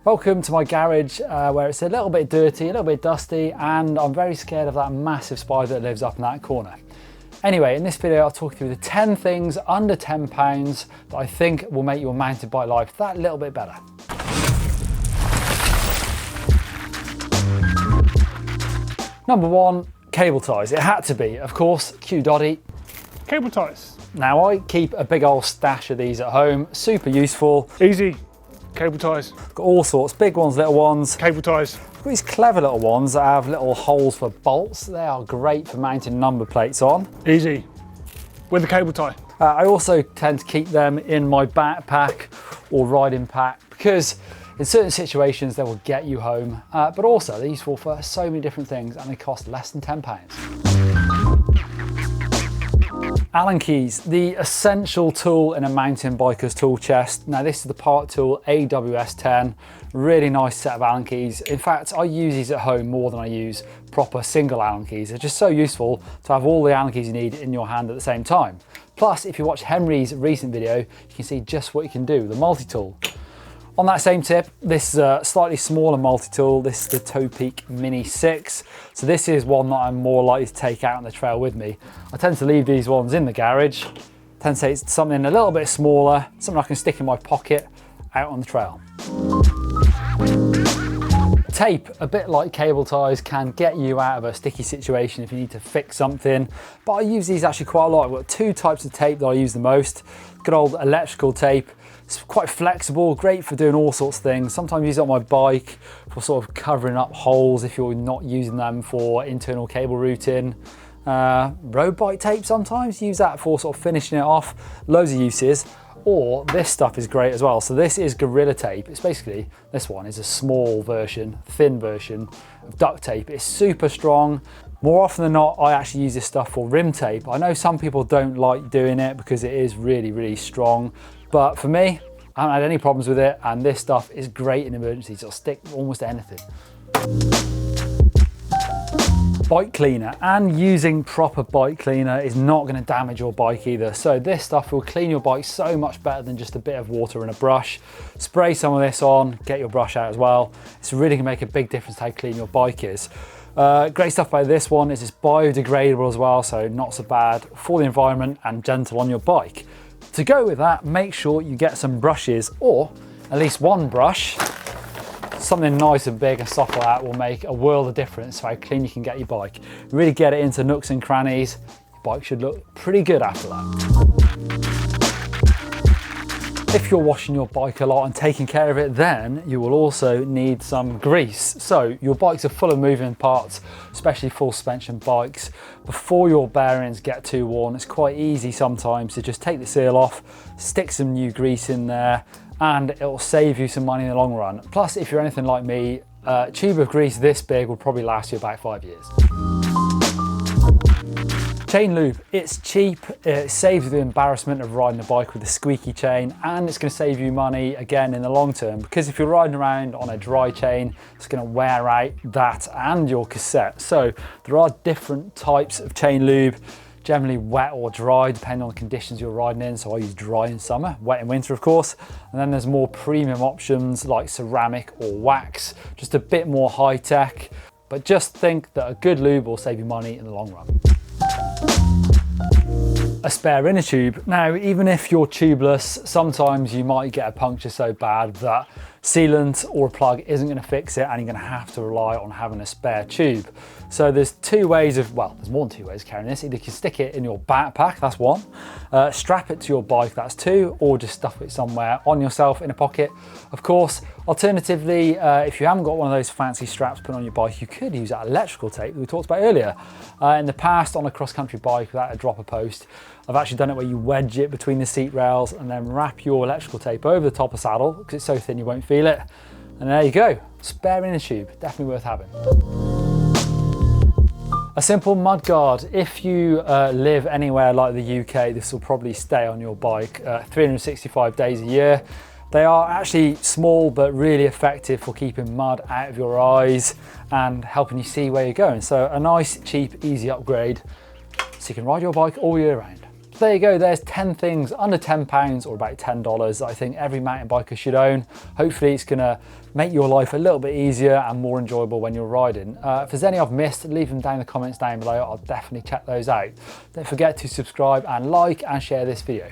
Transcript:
Welcome to my garage where it's a little bit dirty, a little bit dusty, and I'm very scared of that massive spider that lives up in that corner. Anyway, in this video I'll talk you through the 10 things under £10 that I think will make your mountain bike life that little bit better. Number 1, cable ties. It had to be, of course, Q Dotty. Cable ties. Now I keep a big old stash of these at home, super useful. Easy. Cable ties. Got all sorts, big ones, little ones. Cable ties. Got these clever little ones that have little holes for bolts. They are great for mounting number plates on. Easy. With a cable tie. I also tend to keep them in my backpack or riding pack because in certain situations they will get you home, but also they're useful for so many different things and they cost less than £10. Allen keys, the essential tool in a mountain biker's tool chest. Now this is the Part Tool AWS10, really nice set of Allen keys. In fact, I use these at home more than I use proper single Allen keys. They're just so useful to have all the Allen keys you need in your hand at the same time. Plus, if you watch Henry's recent video, you can see just what you can do with the multi-tool. On that same tip, this is a slightly smaller multi-tool. This is the Topeak Mini 6. So this is one that I'm more likely to take out on the trail with me. I tend to leave these ones in the garage. I tend to say it's something a little bit smaller, something I can stick in my pocket out on the trail. Tape, a bit like cable ties, can get you out of a sticky situation if you need to fix something, but I use these actually quite a lot. I've got 2 types of tape that I use the most. Good old electrical tape. It's quite flexible, great for doing all sorts of things. Sometimes I use it on my bike for sort of covering up holes if you're not using them for internal cable routing. Road bike tape sometimes, use that for sort of finishing it off. Loads of uses. Or this stuff is great as well. So this is Gorilla Tape. It's basically, this one is a small version, thin version of duct tape. It's super strong. More often than not, I actually use this stuff for rim tape. I know some people don't like doing it because it is really, really strong. But for me, I haven't had any problems with it, and this stuff is great in emergencies. It'll stick almost to anything. Bike cleaner, and using proper bike cleaner is not going to damage your bike either. So this stuff will clean your bike so much better than just a bit of water and a brush. Spray some of this on, get your brush out as well. It's really going to make a big difference how clean your bike is. Great stuff about this one is it's biodegradable as well, so not so bad for the environment and gentle on your bike. To go with that, make sure you get some brushes, or at least one brush. Something nice and big and soft like that will make a world of difference to how clean you can get your bike. Really get it into nooks and crannies. Your bike should look pretty good after that. If you're washing your bike a lot and taking care of it, then you will also need some grease. So your bikes are full of moving parts, especially full suspension bikes. Before your bearings get too worn, it's quite easy sometimes to just take the seal off, stick some new grease in there, and it'll save you some money in the long run. Plus, if you're anything like me, a tube of grease this big will probably last you about 5 years. Chain lube, it's cheap, it saves you the embarrassment of riding a bike with a squeaky chain, and it's going to save you money again in the long term, because if you're riding around on a dry chain, it's going to wear out that and your cassette. So there are different types of chain lube, generally wet or dry depending on the conditions you're riding in. So I use dry in summer, wet in winter of course, and then there's more premium options like ceramic or wax, just a bit more high tech, but just think that a good lube will save you money in the long run. A spare inner tube. Now, even if you're tubeless, sometimes you might get a puncture so bad that sealant or a plug isn't going to fix it, and you're going to have to rely on having a spare tube. So there's 2 ways of, well, there's more than 2 ways of carrying this. Either you can stick it in your backpack, that's 1, strap it to your bike, that's 2, or just stuff it somewhere on yourself in a pocket, of course. Alternatively, if you haven't got one of those fancy straps put on your bike, you could use that electrical tape that we talked about earlier. In the past, on a cross-country bike without a dropper post, I've actually done it where you wedge it between the seat rails and then wrap your electrical tape over the top of the saddle because it's so thin you won't feel it. And there you go, spare inner tube, definitely worth having. A simple mud guard. If you live anywhere like the UK, this will probably stay on your bike 365 days a year. They are actually small but really effective for keeping mud out of your eyes and helping you see where you're going. So a nice, cheap, easy upgrade so you can ride your bike all year round. There you go, there's 10 things under £10 or about $10 that I think every mountain biker should own. Hopefully it's gonna make your life a little bit easier and more enjoyable when you're riding. If there's any I've missed, leave them down in the comments down below. I'll definitely check those out. Don't forget to subscribe and like and share this video.